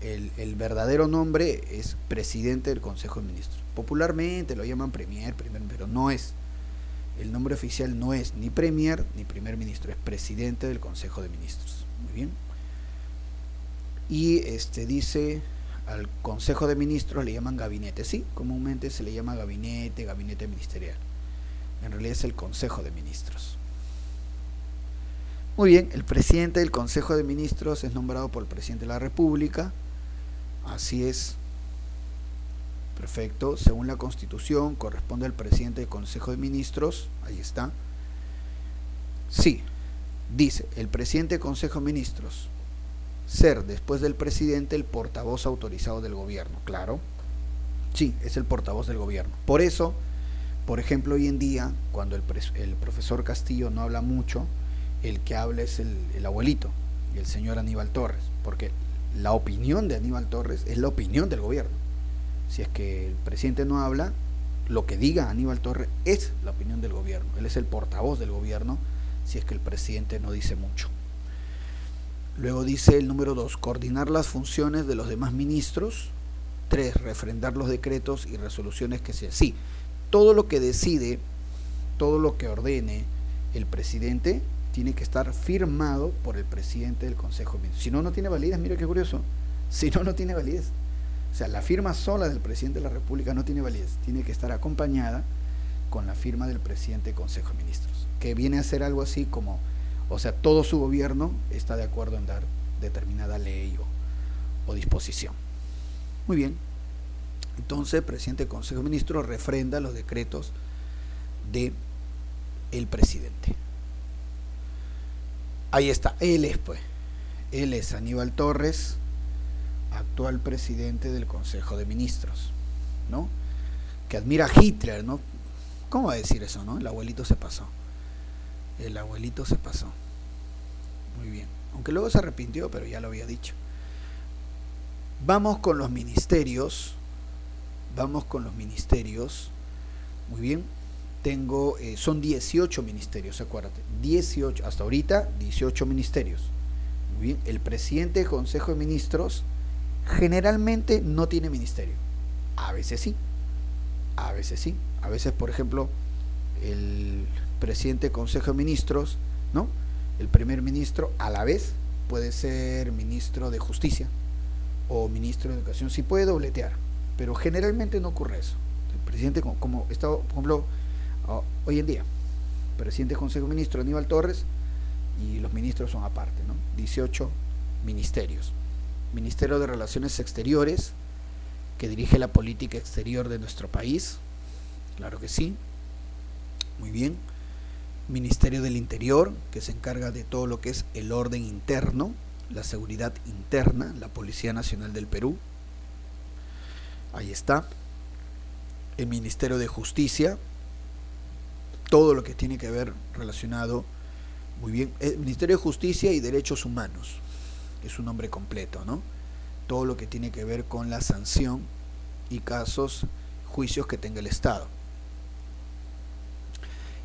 El verdadero nombre es Presidente del Consejo de Ministros. Popularmente lo llaman Premier, pero no es. El nombre oficial no es ni Premier ni Primer Ministro, es Presidente del Consejo de Ministros. Muy bien. Y dice, al Consejo de Ministros le llaman gabinete. Sí, comúnmente se le llama gabinete ministerial. En realidad es el Consejo de Ministros. Muy bien, el presidente del Consejo de Ministros es nombrado por el presidente de la República. Así es. Perfecto. Según la Constitución, corresponde al presidente del Consejo de Ministros. Ahí está. Sí, dice, el presidente del Consejo de Ministros, ser, después del presidente, el portavoz autorizado del gobierno. Claro. Sí, es el portavoz del gobierno. Por eso, por ejemplo, hoy en día, cuando el profesor Castillo no habla mucho, el que habla es el abuelito, y el señor Aníbal Torres, porque la opinión de Aníbal Torres es la opinión del gobierno. Si es que el presidente no habla, lo que diga Aníbal Torres es la opinión del gobierno. Él es el portavoz del gobierno, si es que el presidente no dice mucho. Luego dice el número 2, coordinar las funciones de los demás ministros. 3, refrendar los decretos y resoluciones que se... Sí, todo lo que decide, todo lo que ordene el presidente tiene que estar firmado por el presidente del Consejo de Ministros. Si no, no tiene validez. Mira qué curioso. Si no, no tiene validez. O sea, la firma sola del presidente de la República no tiene validez. Tiene que estar acompañada con la firma del presidente del Consejo de Ministros, que viene a ser algo así como, o sea, todo su gobierno está de acuerdo en dar determinada ley o disposición. Muy bien. Entonces, el presidente del Consejo de Ministros refrenda los decretos de el presidente. Ahí está, él es Aníbal Torres, actual presidente del Consejo de Ministros, ¿no? Que admira a Hitler, ¿no? ¿Cómo va a decir eso, no? El abuelito se pasó. Muy bien. Aunque luego se arrepintió, pero ya lo había dicho. Vamos con los ministerios. Muy bien. Son 18 ministerios, acuérdate. 18, hasta ahorita 18 ministerios. Muy bien. El presidente del Consejo de Ministros generalmente no tiene ministerio. A veces sí. A veces, por ejemplo, el presidente del Consejo de Ministros, ¿no? El primer ministro a la vez puede ser ministro de Justicia o ministro de Educación. Sí puede dobletear, pero generalmente no ocurre eso. El presidente, como está, por ejemplo, hoy en día, presidente del Consejo de Ministros, Aníbal Torres, y los ministros son aparte, ¿no? 18 ministerios. Ministerio de Relaciones Exteriores, que dirige la política exterior de nuestro país. Claro que sí. Muy bien. Ministerio del Interior, que se encarga de todo lo que es el orden interno, la seguridad interna, la Policía Nacional del Perú. Ahí está. El Ministerio de Justicia, todo lo que tiene que ver relacionado, muy bien, el Ministerio de Justicia y Derechos Humanos, es su nombre completo, ¿no? Todo lo que tiene que ver con la sanción y casos, juicios que tenga el Estado.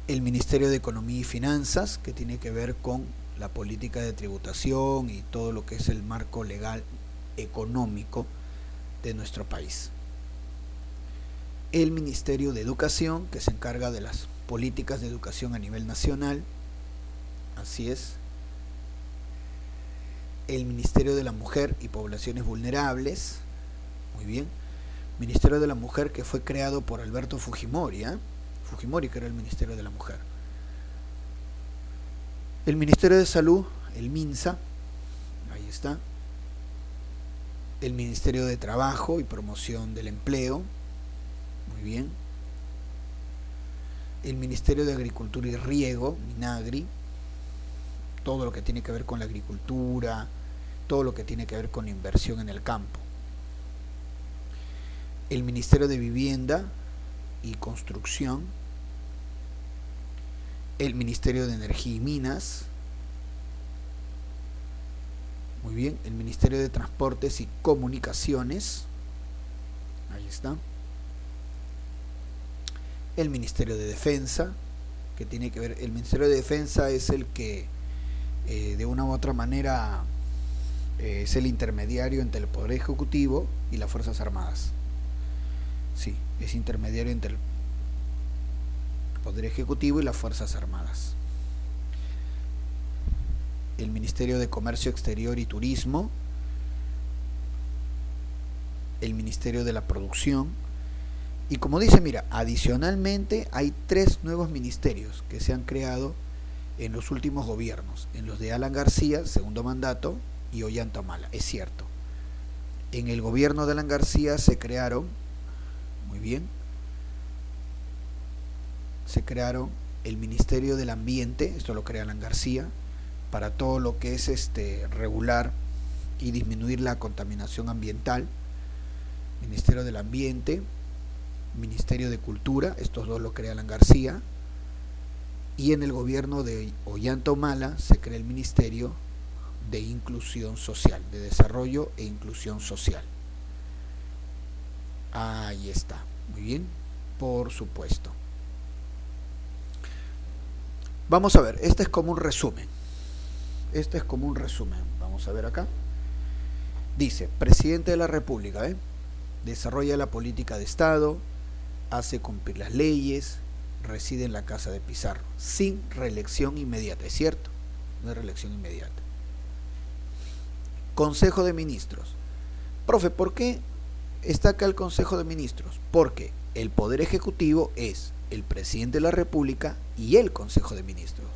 El Ministerio de Economía y Finanzas, que tiene que ver con la política de tributación y todo lo que es el marco legal económico de nuestro país. el Ministerio de Educación, que se encarga de las políticas de educación a nivel nacional, así es, el Ministerio de la Mujer y Poblaciones Vulnerables, muy bien, Ministerio de la Mujer que fue creado por Alberto Fujimori, Fujimori que era el Ministerio de la Mujer, el Ministerio de Salud, el MINSA, ahí está, el Ministerio de Trabajo y Promoción del Empleo, muy bien, el Ministerio de Agricultura y Riego, MINAGRI, todo lo que tiene que ver con la agricultura, todo lo que tiene que ver con inversión en el campo, el Ministerio de Vivienda y Construcción, el Ministerio de Energía y Minas, muy bien, el Ministerio de Transportes y Comunicaciones, ahí está, el Ministerio de Defensa, que tiene que ver, el Ministerio de Defensa es el que de una u otra manera es el intermediario entre el Poder Ejecutivo y las Fuerzas Armadas. Sí, es intermediario entre el Poder Ejecutivo y las Fuerzas Armadas. El Ministerio de Comercio Exterior y Turismo, el Ministerio de la Producción, y como dice, mira, adicionalmente hay 3 nuevos ministerios que se han creado en los últimos gobiernos, en los de Alan García, segundo mandato, y Ollanta Humala. Es cierto, en el gobierno de Alan García se crearon, muy bien, se crearon el Ministerio del Ambiente, esto lo crea Alan García, para todo lo que es regular y disminuir la contaminación ambiental, Ministerio del Ambiente, Ministerio de Cultura, estos 2 lo crea Alan García, y en el gobierno de Ollanta Humala se crea el Ministerio de Inclusión Social, de Desarrollo e Inclusión Social. Ahí está, muy bien, por supuesto. Vamos a ver, este es como un resumen. Vamos a ver acá. Dice, Presidente de la República, desarrolla la política de Estado, hace cumplir las leyes, reside en la casa de Pizarro, sin reelección inmediata, ¿es cierto? No hay reelección inmediata. Consejo de Ministros. Profe, ¿por qué está acá el Consejo de Ministros? Porque el Poder Ejecutivo es el Presidente de la República y el Consejo de Ministros.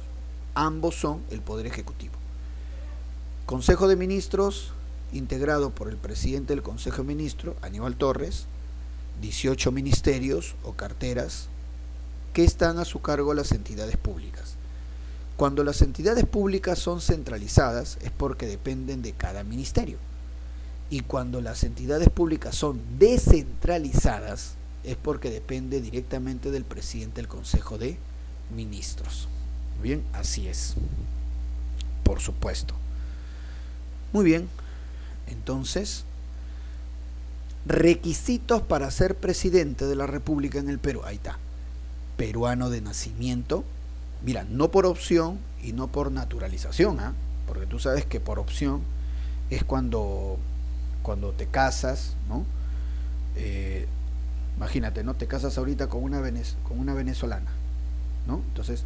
Ambos son el Poder Ejecutivo. Consejo de Ministros, integrado por el Presidente del Consejo de Ministros, Aníbal Torres, 18 ministerios o carteras que están a su cargo las entidades públicas. Cuando las entidades públicas son centralizadas es porque dependen de cada ministerio. Y cuando las entidades públicas son descentralizadas es porque depende directamente del presidente del Consejo de Ministros. Bien, así es. Por supuesto. Muy bien. Entonces, requisitos para ser presidente de la República en el Perú. Ahí está. Peruano de nacimiento. Mira, no por opción y no por naturalización, porque tú sabes que por opción es cuando te casas, ¿no? Imagínate, ¿no? Te casas ahorita con una venezolana, ¿no? Entonces,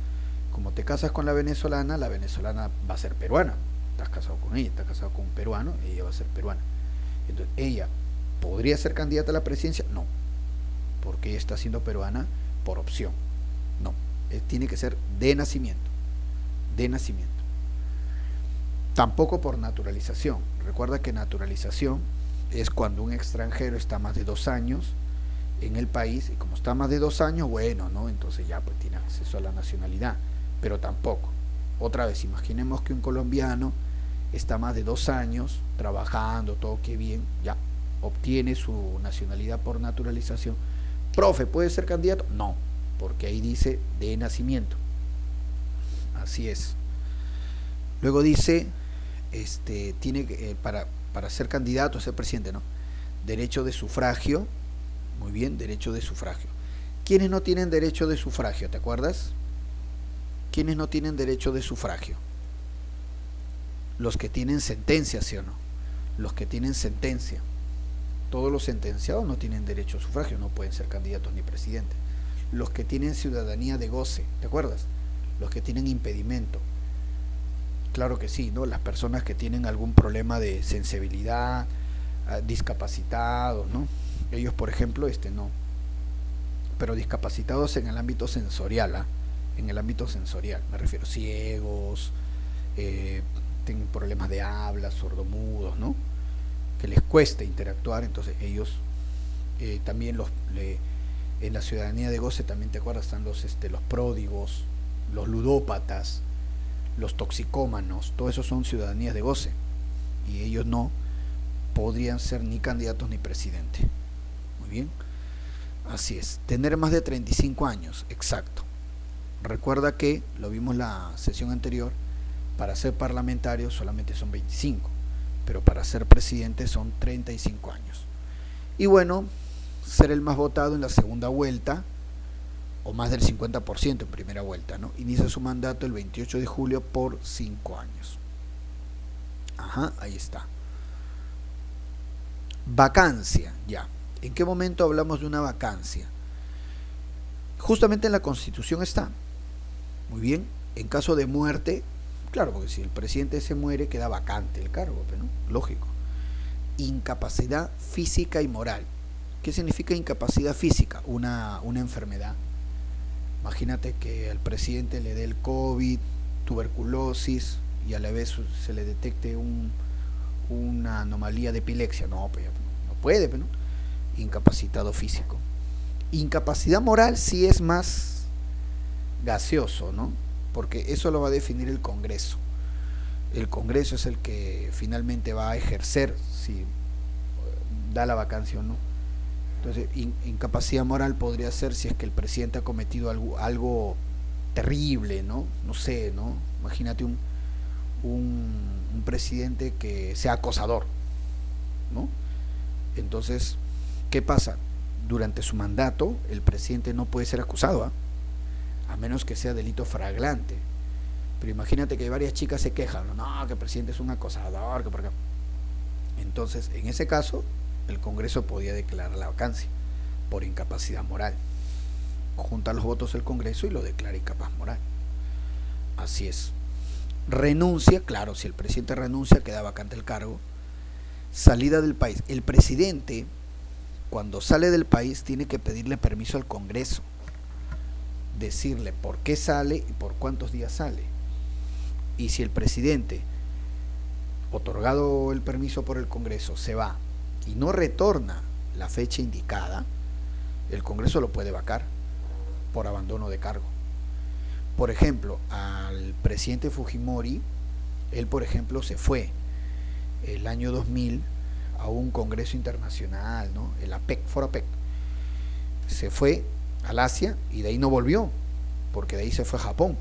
como te casas con la venezolana va a ser peruana. Estás casado con ella, estás casado con un peruano, ella va a ser peruana. Entonces, ¿ella podría ser candidata a la presidencia? No, porque ella está siendo peruana por opción. No, tiene que ser de nacimiento. De nacimiento. Tampoco por naturalización. Recuerda que naturalización es cuando un extranjero está más de 2 años en el país, y como está más de 2 años, bueno, ¿no? Entonces ya pues tiene acceso a la nacionalidad, pero tampoco. Otra vez, imaginemos que un colombiano está más de 2 años trabajando, todo que bien, ya obtiene su nacionalidad por naturalización. Profe, ¿puede ser candidato? No, porque ahí dice de nacimiento. Así es. Luego dice, tiene que, para ser candidato a ser presidente, ¿no? Derecho de sufragio. Muy bien, derecho de sufragio. ¿Quiénes no tienen derecho de sufragio? ¿Te acuerdas? ¿Quiénes no tienen derecho de sufragio? Los que tienen sentencia, ¿sí o no? Los que tienen sentencia. Todos los sentenciados no tienen derecho a sufragio, no pueden ser candidatos ni presidentes. Los que tienen ciudadanía de goce, ¿te acuerdas? Los que tienen impedimento. Claro que sí, ¿no? Las personas que tienen algún problema de sensibilidad, discapacitados, ¿no? Ellos, por ejemplo, no. Pero discapacitados en el ámbito sensorial, ¿ah? En el ámbito sensorial, me refiero, ciegos, tienen problemas de habla, sordomudos, ¿no? Que les cueste interactuar, entonces ellos también en la ciudadanía de goce también, te acuerdas, están los pródigos, los ludópatas, los toxicómanos, todo eso son ciudadanías de goce, y ellos no podrían ser ni candidatos ni presidente. Muy bien, así es. Tener más de 35 años, exacto. Recuerda que, lo vimos la sesión anterior, para ser parlamentario solamente son 25, pero para ser presidente son 35 años. Y bueno, ser el más votado en la segunda vuelta, o más del 50% en primera vuelta, ¿no? Inicia su mandato el 28 de julio por 5 años. Ajá, ahí está. Vacancia, ya. ¿En qué momento hablamos de una vacancia? Justamente en la Constitución está. Muy bien, en caso de muerte, claro, porque si el presidente se muere queda vacante el cargo, ¿no? Lógico. Incapacidad física y moral. ¿Qué significa incapacidad física? Una enfermedad. Imagínate que al presidente le dé el COVID, tuberculosis, y a la vez se le detecte una anomalía de epilepsia. No, pues no puede, ¿no? Incapacitado físico. Incapacidad moral sí es más gaseoso, ¿no? Porque eso lo va a definir el Congreso. El Congreso es el que finalmente va a ejercer si da la vacancia o no. Entonces, incapacidad moral podría ser si es que el presidente ha cometido algo terrible, ¿no? No sé, ¿no? Imagínate un presidente que sea acosador, ¿no? Entonces, ¿qué pasa? Durante su mandato, el presidente no puede ser acusado, ¿eh? A menos que sea delito flagrante. Pero imagínate que varias chicas se quejan, no, que el presidente es un acosador, que por qué. Entonces, en ese caso, el Congreso podía declarar la vacancia por incapacidad moral. Junta los votos del Congreso y lo declara incapaz moral. Así es. Renuncia, claro, si el presidente renuncia, queda vacante el cargo. Salida del país. El presidente, cuando sale del país, tiene que pedirle permiso al Congreso. Decirle por qué sale y por cuántos días sale. Y si el presidente, otorgado el permiso por el Congreso, se va y no retorna la fecha indicada, el Congreso lo puede vacar por abandono de cargo. Por ejemplo, al presidente Fujimori, él por ejemplo se fue el año 2000 a un congreso internacional, ¿no? El APEC, Foro APEC. Se fue al Asia y de ahí no volvió, porque de ahí se fue a Japón.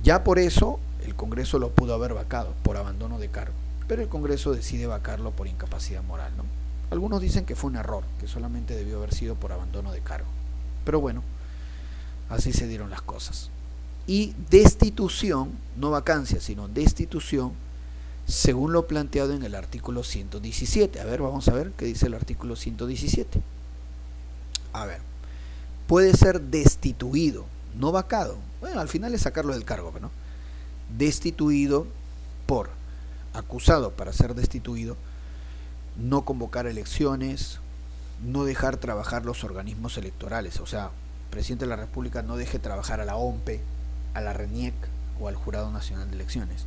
Ya por eso el Congreso lo pudo haber vacado por abandono de cargo, pero el Congreso decide vacarlo por incapacidad moral, ¿no? Algunos dicen que fue un error, que solamente debió haber sido por abandono de cargo, pero bueno, así se dieron las cosas. Y destitución, no vacancia, sino destitución, según lo planteado en el artículo 117. A ver, vamos a ver qué dice el artículo 117. A ver, puede ser destituido, no vacado. Bueno, al final es sacarlo del cargo, ¿no? Destituido por, acusado para ser destituido, no convocar elecciones, no dejar trabajar los organismos electorales. O sea, el presidente de la República no deje trabajar a la OMPE, a la RENIEC o al Jurado Nacional de Elecciones.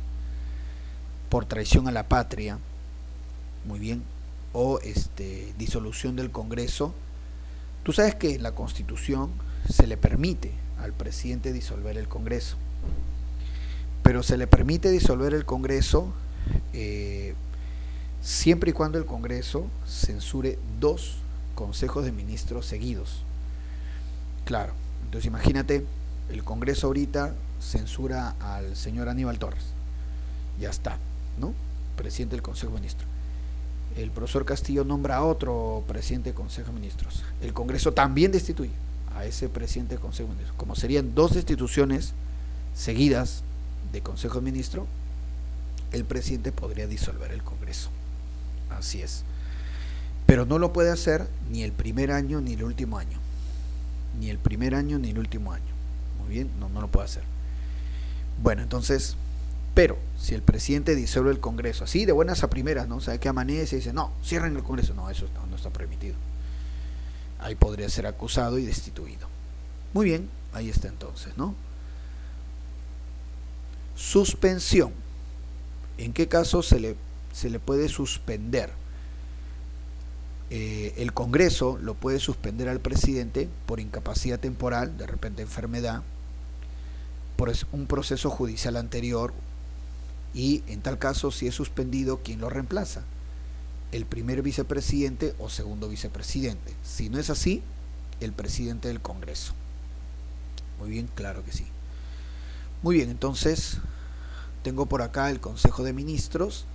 Por traición a la patria, muy bien, o disolución del Congreso. Tú sabes que en la Constitución se le permite al presidente disolver el Congreso, pero se le permite disolver el Congreso siempre y cuando el Congreso censure 2 consejos de ministros seguidos. Claro, entonces imagínate, el Congreso ahorita censura al señor Aníbal Torres, ya está, ¿no? Presidente del Consejo de Ministros. El profesor Castillo nombra a otro presidente del Consejo de Ministros. El Congreso también destituye a ese presidente del Consejo de Ministros. Como serían 2 destituciones seguidas de Consejo de Ministros, el presidente podría disolver el Congreso. Así es. pero no lo puede hacer ni el primer año ni el último año. Ni el primer año ni el último año. Muy bien, no lo puede hacer. Bueno, entonces, pero si el presidente disuelve el Congreso, así de buenas a primeras, ¿no? O sea, que amanece y dice, no, cierren el Congreso. No, eso no está permitido. Ahí podría ser acusado y destituido. Muy bien, ahí está entonces, ¿no? Suspensión. ¿En qué caso se le puede suspender? El Congreso lo puede suspender al presidente por incapacidad temporal, de repente enfermedad, por un proceso judicial anterior, y en tal caso, si es suspendido, ¿quién lo reemplaza? El primer vicepresidente o segundo vicepresidente. Si no es así, el presidente del Congreso. Muy bien, claro que sí. Muy bien, entonces tengo por acá el Consejo de Ministros,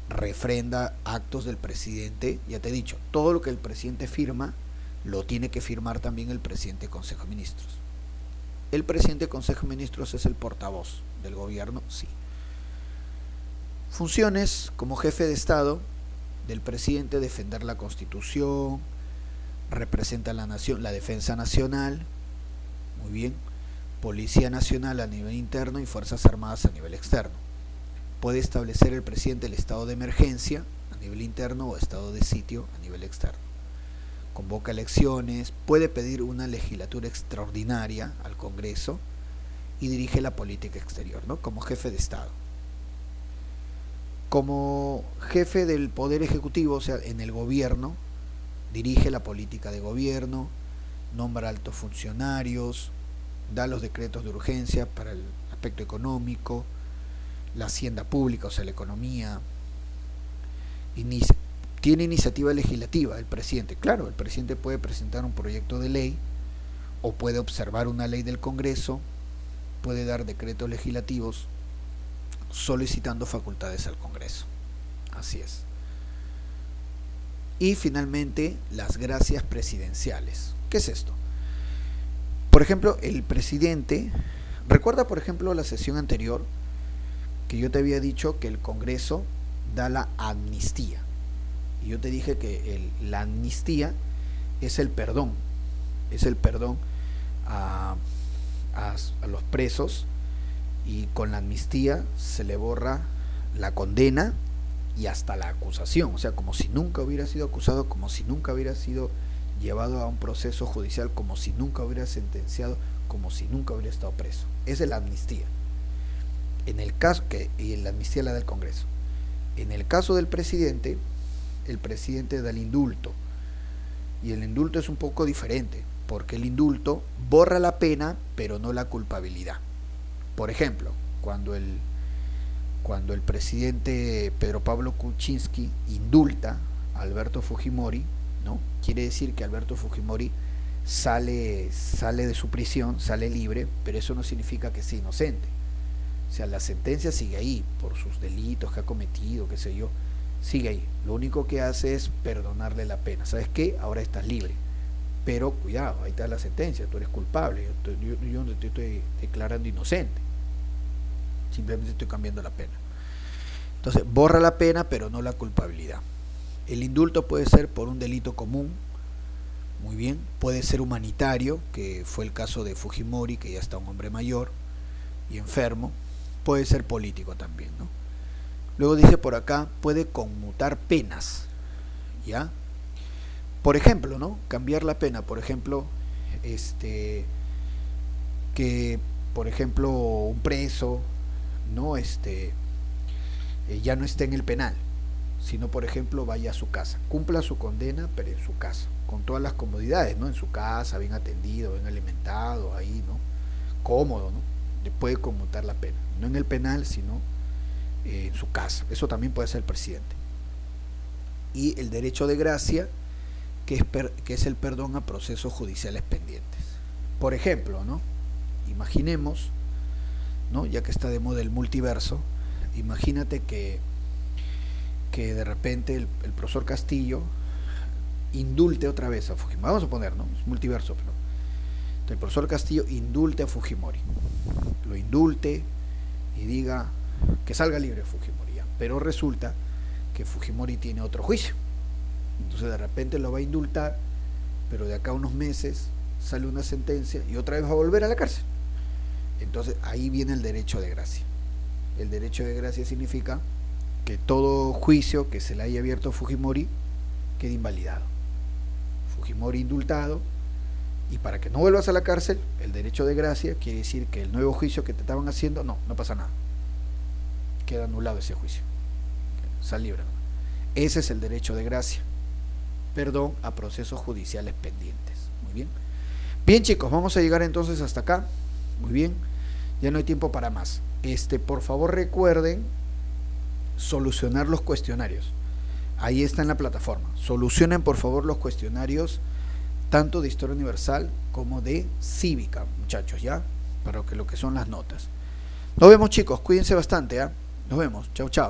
refrenda actos del presidente. Ya te he dicho, todo lo que el presidente firma lo tiene que firmar también el presidente del Consejo de Ministros. ¿El presidente del Consejo de Ministros es el portavoz del gobierno? Sí. Funciones como jefe de Estado del presidente: defender la Constitución, representa a la nación, la defensa nacional. Muy bien. Policía Nacional a nivel interno y Fuerzas Armadas a nivel externo. Puede establecer el presidente el estado de emergencia a nivel interno o estado de sitio a nivel externo. Convoca elecciones, puede pedir una legislatura extraordinaria al Congreso y dirige la política exterior, ¿no? Como jefe de Estado. Como jefe del Poder Ejecutivo, o sea, en el gobierno, dirige la política de gobierno, nombra altos funcionarios, da los decretos de urgencia para el aspecto económico, la hacienda pública, o sea, la economía. Tiene iniciativa legislativa el presidente. Claro, el presidente puede presentar un proyecto de ley o puede observar una ley del Congreso, puede dar decretos legislativos solicitando facultades al Congreso. Así es. Y finalmente, las gracias presidenciales. ¿Qué es esto? Por ejemplo, el presidente, recuerda por ejemplo la sesión anterior que yo te había dicho que el Congreso da la amnistía. Y yo te dije que la amnistía es el perdón a los presos, y con la amnistía se le borra la condena y hasta la acusación, o sea, como si nunca hubiera sido acusado, como si nunca hubiera sido llevado a un proceso judicial, como si nunca hubiera sentenciado, como si nunca hubiera estado preso. Esa es la amnistía. En el caso y la amnistía la da el Congreso. En el caso del presidente, el presidente da el indulto, y el indulto es un poco diferente, porque el indulto borra la pena, pero no la culpabilidad. Por ejemplo, cuando el presidente Pedro Pablo Kuczynski indulta a Alberto Fujimori, ¿no? Quiere decir que Alberto Fujimori sale de su prisión, sale libre, pero eso no significa que sea inocente. O sea, la sentencia sigue ahí por sus delitos que ha cometido, qué sé yo, sigue ahí. Lo único que hace es perdonarle la pena. ¿Sabes qué? Ahora estás libre. Pero cuidado, ahí está la sentencia, tú eres culpable, yo no te estoy declarando inocente, simplemente estoy cambiando la pena. Entonces, borra la pena, pero no la culpabilidad. El indulto puede ser por un delito común, muy bien, puede ser humanitario, que fue el caso de Fujimori, que ya está un hombre mayor y enfermo, puede ser político también, ¿no? Luego dice por acá, puede conmutar penas, ¿ya? Por ejemplo, ¿no? Cambiar la pena, por ejemplo, que por ejemplo un preso, ¿no? Ya no esté en el penal, sino por ejemplo vaya a su casa, cumpla su condena, pero en su casa, con todas las comodidades, ¿no? En su casa, bien atendido, bien alimentado, ahí, ¿no? Cómodo, ¿no? Le puede conmutar la pena, no en el penal, sino en su casa. Eso también puede ser el presidente. Y el derecho de gracia, que es el perdón a procesos judiciales pendientes. Por ejemplo, ¿no? Imaginemos, ¿no? Ya que está de moda el multiverso, imagínate que de repente el profesor Castillo indulte otra vez a Fujimori. Vamos a poner, ¿no? Es multiverso, pero el profesor Castillo indulte a Fujimori. Lo indulte y diga que salga libre Fujimori, ya. Pero resulta que Fujimori tiene otro juicio. Entonces de repente lo va a indultar, pero de acá a unos meses sale una sentencia y otra vez va a volver a la cárcel. Entonces ahí viene el derecho de gracia. El derecho de gracia significa que todo juicio que se le haya abierto a Fujimori quede invalidado. Fujimori indultado, y para que no vuelvas a la cárcel, el derecho de gracia quiere decir que el nuevo juicio que te estaban haciendo, no pasa nada. Queda anulado ese juicio. Sal libre. Ese es el derecho de gracia. Perdón a procesos judiciales pendientes. Muy bien. Bien, chicos, vamos a llegar entonces hasta acá. Muy bien. Ya no hay tiempo para más. Por favor recuerden solucionar los cuestionarios. Ahí está en la plataforma. Solucionen por favor los cuestionarios tanto de Historia Universal como de Cívica, muchachos, ¿ya? Para lo que son las notas. Nos vemos, chicos, cuídense bastante, ¿eh? Nos vemos, chao, chao.